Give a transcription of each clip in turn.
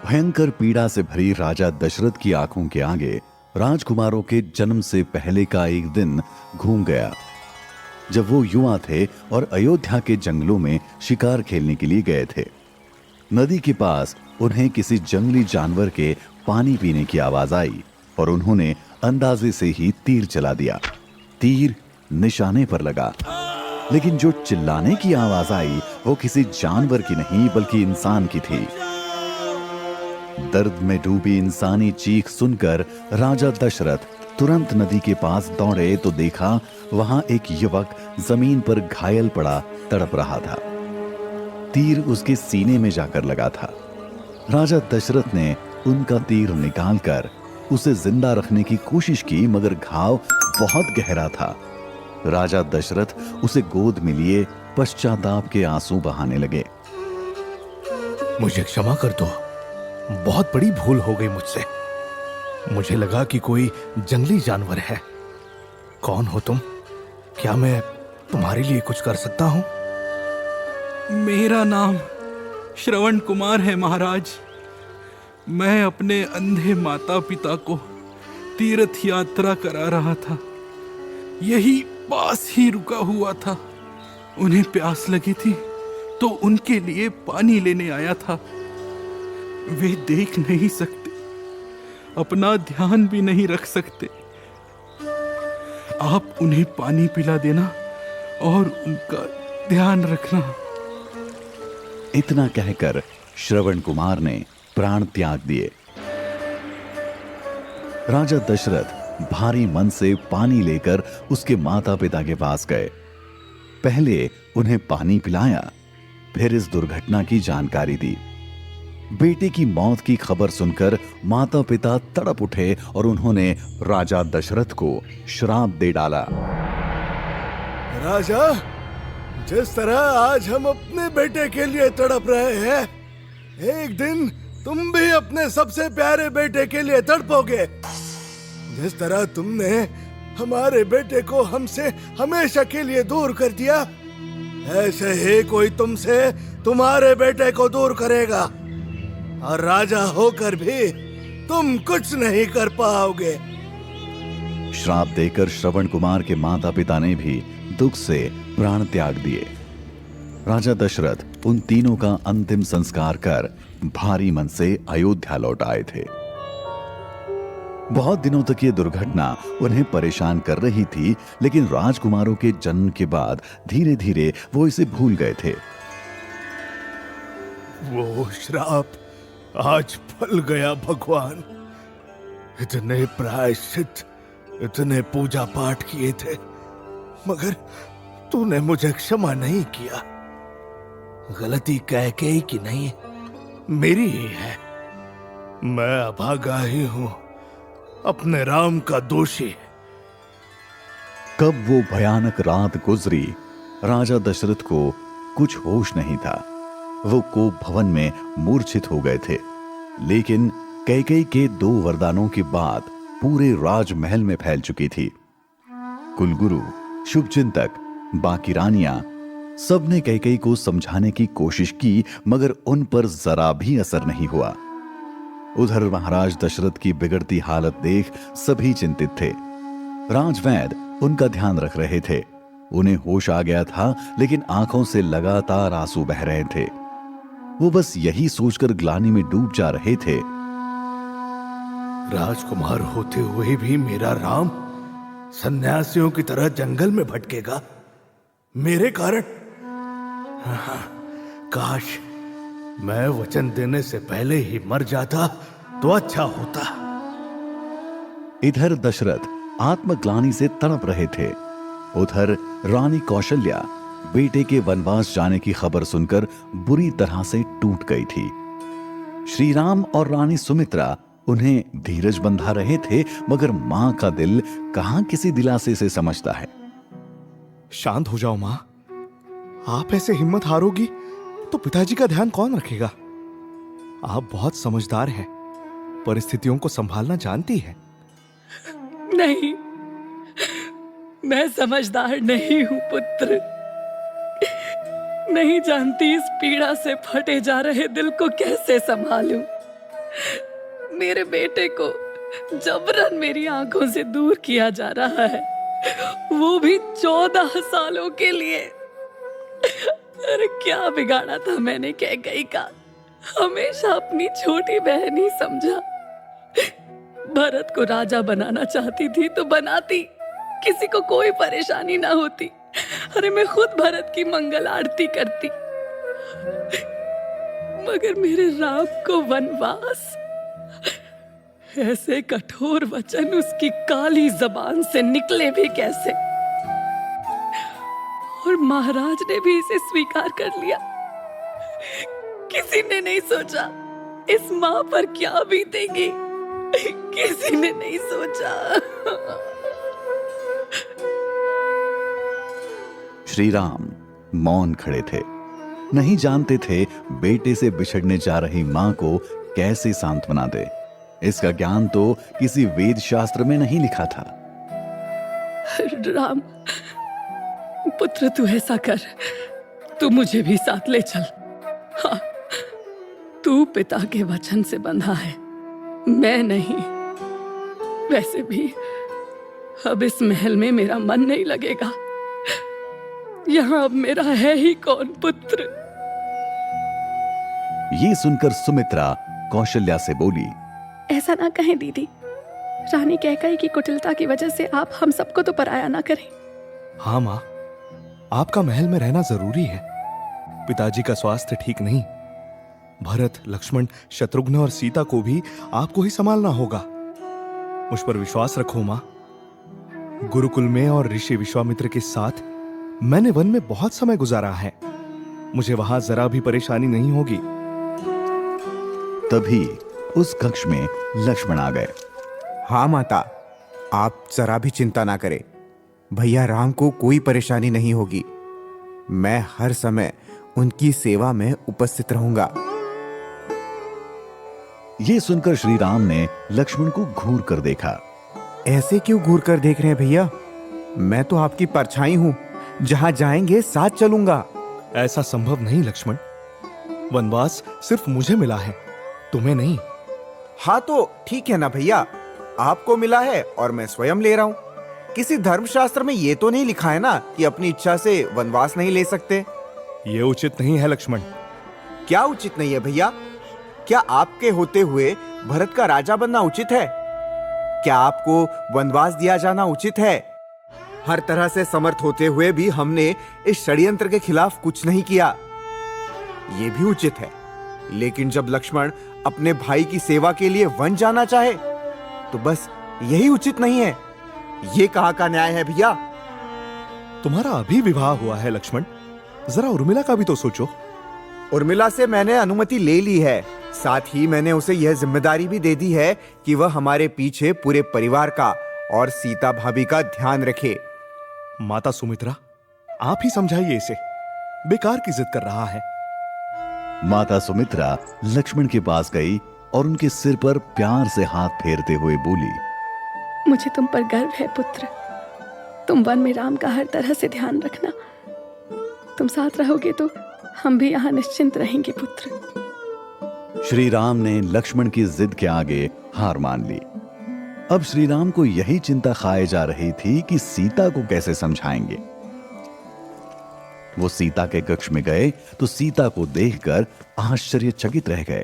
भयंकर पीड़ा से भरी राजा दशरथ की आंखों के आगे राजकुमारों के जन्म से पहले का एक दिन घूम गया, जब वो युवा थे और अयोध्या के जंगलों में शिकार खेलने के लिए गए थे। नदी के पास उन्हें किसी जंगली जानवर के पानी पीने की आवाज आई और उन्होंने अंदाजे से ही तीर चला दिया। तीर निशाने पर लगा, लेकिन जो चिल्लाने की आवाज आई वो किसी जानवर की नहीं बल्कि इंसान की थी। दर्द में डूबी इंसानी चीख सुनकर राजा दशरथ तुरंत नदी के पास दौड़े तो देखा वहां एक युवक जमीन पर घायल पड़ा तड़प रहा था। तीर उसके सीने में जाकर लगा था। राजा दशरथ ने उनका तीर निकालकर उसे जिंदा रखने की कोशिश की, मगर घाव बहुत गहरा था। राजा दशरथ उसे गोद में लिए पश्चाताप के आंसू बहाने लगे। मुझे क्षमा कर दो, बहुत बड़ी भूल हो गई मुझसे। मुझे लगा कि कोई जंगली जानवर है। कौन हो तुम? क्या मैं तुम्हारे लिए कुछ कर सकता हूं? मेरा नाम श्रवण कुमार है महाराज। मैं अपने अंधे माता पिता को तीर्थ यात्रा करा रहा था। यही पास ही रुका हुआ था। उन्हें प्यास लगी थी तो उनके लिए पानी लेने आया था। वे देख नहीं सकते, अपना ध्यान भी नहीं रख सकते। आप उन्हें पानी पिला देना और उनका ध्यान रखना। इतना कहकर श्रवण कुमार ने प्राण त्याग दिए। राजा दशरथ भारी मन से पानी लेकर उसके माता पिता के पास गए। पहले उन्हें पानी पिलाया, फिर इस दुर्घटना की जानकारी दी। बेटे की मौत की खबर सुनकर माता पिता तड़प उठे और उन्होंने राजा दशरथ को श्राप दे डाला। राजा, जिस तरह आज हम अपने बेटे के लिए तड़प रहे हैं, एक दिन तुम भी अपने सबसे प्यारे बेटे के लिए तड़पोगे। जिस तरह तुमने हमारे बेटे को हमसे हमेशा के लिए दूर कर दिया, ऐसे ही कोई तुमसे तुम्हारे बेटे को दूर करेगा और राजा होकर भी तुम कुछ नहीं कर पाओगे। श्राप देकर श्रवण कुमार के माता पिता ने भी दुख से प्राण त्याग दिए। राजा दशरथ उन तीनों का अंतिम संस्कार कर भारी मन से अयोध्या लौट आए थे। बहुत दिनों तक ये दुर्घटना उन्हें परेशान कर रही थी, लेकिन राजकुमारों के जन्म के बाद धीरे धीरे वो इसे भूल गए थे। वो श्राप आज फल गया भगवान। इतने प्रायश्चित, इतने पूजा पाठ किए थे, मगर तूने मुझे क्षमा नहीं किया। गलती कैकेयी की नहीं, मेरी ही है। मैं अभागा ही हूं, अपने राम का दोषी। कब वो भयानक रात गुजरी, राजा दशरथ को कुछ होश नहीं था। वो कोप भवन में मूर्छित हो गए थे, लेकिन कैकेयी के 2 वरदानों की बात पूरे राजमहल में फैल चुकी थी। कुलगुरु, शुभचिंतक, बाकी रानियां सबने कैकेयी को समझाने की कोशिश की, मगर उन पर जरा भी असर नहीं हुआ। उधर महाराज दशरथ की बिगड़ती हालत देख सभी चिंतित थे। राजवैद्य उनका ध्यान रख रहे थे। उन्हें होश आ गया था, लेकिन आंखों से लगातार आंसू बह रहे थे। वो बस यही सोचकर ग्लानि में डूब जा रहे थे। राजकुमार होते हुए भी मेरा राम सन्यासियों की तरह जंगल में भटकेगा, मेरे कारण। काश मैं वचन देने से पहले ही मर जाता तो अच्छा होता। इधर दशरथ आत्मग्लानि से तड़प रहे थे। उधर रानी कौशल्या बेटे के वनवास जाने की खबर सुनकर बुरी तरह से टूट गई थी। श्री राम और रानी सुमित्रा उन्हें धीरज बंधा रहे थे, मगर मां का दिल कहां किसी दिलासे से समझता है। शांत हो जाओ मां। आप ऐसे हिम्मत हारोगी तो पिताजी का ध्यान कौन रखेगा? आप बहुत समझदार हैं, परिस्थितियों को संभालना जानती हैं। नहीं, मैं समझदार नहीं हूं पुत्र। नहीं जानती इस पीड़ा से फटे जा रहे दिल को कैसे संभालूं। मेरे बेटे को जबरन मेरी आंखों से दूर किया जा रहा है, वो भी 14 सालों के लिए। अरे क्या बिगाड़ा था मैंने कैकेयी का? हमेशा अपनी छोटी बहन ही समझा। भरत को राजा बनाना चाहती थी तो बनाती, किसी को कोई परेशानी ना होती। अरे मैं खुद भरत की मंगल आरती करती, मगर मेरे राम को वनवास। ऐसे कठोर वचन उसकी काली जबान से निकले भी कैसे? और महाराज ने भी इसे स्वीकार कर लिया। किसी ने नहीं सोचा इस मां पर क्या बीतेगी, किसी ने नहीं सोचा। श्री राम मौन खड़े थे, नहीं जानते थे बेटे से बिछड़ने जा रही मां को कैसे सांत्वना दे। इसका ज्ञान तो किसी वेद शास्त्र में नहीं लिखा था। राम पुत्र, तू ऐसा कर, तू मुझे भी साथ ले चल। हाँ, तू पिता के वचन से बंधा है, मैं नहीं। वैसे भी अब इस महल में मेरा मन नहीं लगेगा। यहाँ अब मेरा है ही कौन पुत्र? ये सुनकर सुमित्रा कौशल्या से बोली, ऐसा ना कहें दीदी, रानी कैकेयी की कुटिलता की वजह से आप हम सबको तो पराया ना करें। हाँ माँ, आपका महल में रहना जरूरी है। पिताजी का स्वास्थ्य ठीक नहीं। भरत, लक्ष्मण, शत्रुघ्न और सीता को भी आपको ही संभालना होगा। मुझ पर विश्वास रखो माँ। गुरुकुल में और ऋषि विश्वामित्र के साथ मैंने वन में बहुत समय गुजारा है, मुझे वहां जरा भी परेशानी नहीं होगी। तभी उस कक्ष में लक्ष्मण आ गए। हाँ माता, आप जरा भी चिंता ना करें। भैया राम को कोई परेशानी नहीं होगी। मैं हर समय उनकी सेवा में उपस्थित रहूंगा। ये सुनकर श्री राम ने लक्ष्मण को घूर कर देखा। ऐसे क्यों घूर कर देख रहे हैं भैया? मैं तो आपकी परछाई हूं, जहां जाएंगे साथ चलूंगा। ऐसा संभव नहीं लक्ष्मण, वनवास सिर्फ मुझे मिला है, तुम्हें नहीं। हाँ तो ठीक है ना भैया, आपको मिला है और मैं स्वयं ले रहा हूं। किसी धर्मशास्त्र में ये तो नहीं लिखा है ना कि अपनी इच्छा से वनवास नहीं ले सकते। ये उचित नहीं है लक्ष्मण। क्या उचित नहीं है भैया? क्या आपके होते हुए भरत का राजा बनना उचित है? क्या आपको वनवास दिया जाना उचित है? हर तरह से समर्थ होते हुए भी हमने इस षड्यंत्र के खिलाफ कुछ नहीं किया, ये भी उचित है। लेकिन जब लक्ष्मण अपने भाई की सेवा के लिए वन जाना चाहे तो बस यही उचित नहीं है। ये कहाँ का न्याय है भैया? तुम्हारा अभी विवाह हुआ है लक्ष्मण, जरा उर्मिला का भी तो सोचो। उर्मिला से मैंने अनुमति ले ली है, साथ ही मैंने उसे यह जिम्मेदारी भी दे दी है कि वह हमारे पीछे पूरे परिवार का और सीता भाभी का ध्यान रखे। माता सुमित्रा, आप ही समझाइए इसे, बेकार की जिद कर रहा है। माता सुमित्रा लक्ष्मण के पास गई और उनके सिर पर प्यार से हाथ फेरते हुए बोली, मुझे तुम पर गर्व है पुत्र। तुम वन में राम का हर तरह से ध्यान रखना। तुम साथ रहोगे तो हम भी यहाँ निश्चिंत रहेंगे पुत्र। श्री राम ने लक्ष्मण की जिद के आगे हार मान ली। अब श्री राम को यही चिंता खाए जा रही थी कि सीता को कैसे समझाएंगे। वो सीता के कक्ष में गए तो सीता को देखकर आश्चर्यचकित रह गए।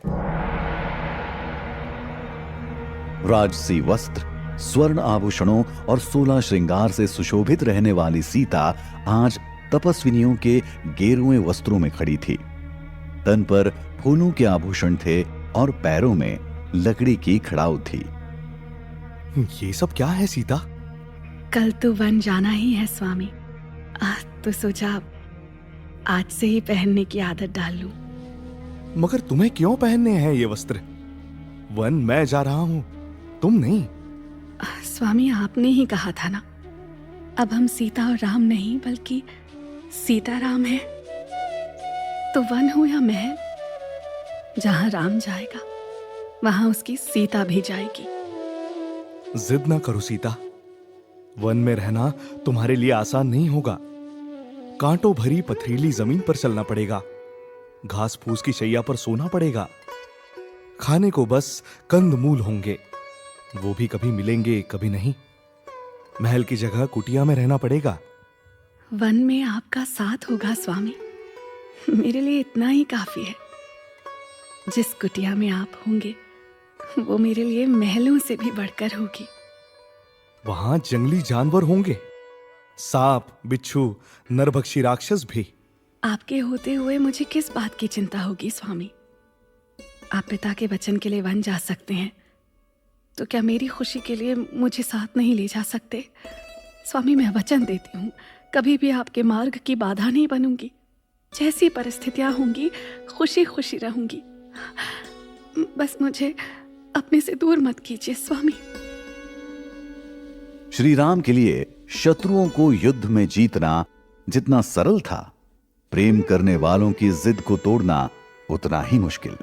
राजसी वस्त्र, स्वर्ण आभूषणों और 16 श्रृंगार से सुशोभित रहने वाली सीता आज तपस्विनियों के गेरुए वस्त्रों में खड़ी थी। तन पर फूलों के आभूषण थे और पैरों में लकड़ी की खड़ाऊ थी। ये सब क्या है सीता? कल तो वन जाना ही है स्वामी, तो सोचा आज से ही पहनने की आदत डाल लूं। मगर तुम्हें क्यों पहनने हैं ये वस्त्र? वन मैं जा रहा हूं, तुम नहीं। स्वामी आपने ही कहा था ना, अब हम सीता और राम नहीं बल्कि सीता राम है। तो वन हो या महल, जहां राम जाएगा वहां उसकी सीता भी जाएगी। जिद ना करो सीता, वन में रहना तुम्हारे लिए आसान नहीं होगा। कांटों भरी पथरीली जमीन पर चलना पड़ेगा, घास फूस की शैया पर सोना पड़ेगा, खाने को बस कंदमूल होंगे, वो भी कभी मिलेंगे कभी नहीं। महल की जगह कुटिया में रहना पड़ेगा। वन में आपका साथ होगा स्वामी, मेरे लिए इतना ही काफी है। जिस कुटिया में आप होंगे वो मेरे लिए महलों से भी बढ़कर होगी। वहां जंगली जानवर होंगे, सांप, बिच्छू, नरभक्षी राक्षस भी। आपके होते हुए मुझे किस बात की चिंता होगी स्वामी? आप पिता के वचन के लिए वन जा सकते हैं, तो क्या मेरी खुशी के लिए मुझे साथ नहीं ले जा सकते? स्वामी, मैं वचन देती हूँ, कभी भी आपके मार्ग की बाधा नहीं बनूंगी। जैसी परिस्थितियां होंगी खुशी खुशी रहूंगी। बस मुझे अपने से दूर मत कीजिए स्वामी। श्री राम के लिए शत्रुओं को युद्ध में जीतना जितना सरल था, प्रेम करने वालों की जिद को तोड़ना उतना ही मुश्किल।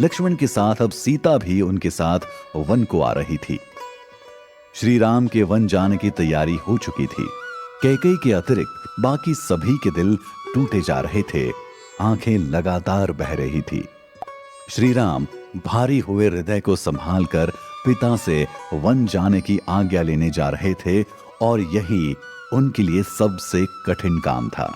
लक्ष्मण के साथ अब सीता भी उनके साथ वन को आ रही थी। श्री राम के वन जाने की तैयारी हो चुकी थी। कैकेयी के अतिरिक्त बाकी सभी के दिल टूटे जा रहे थे, आंखें लगातार बह रही थी। श्री राम भारी हुए हृदय को संभालकर पिता से वन जाने की आज्ञा लेने जा रहे थे और यही उनके लिए सबसे कठिन काम था।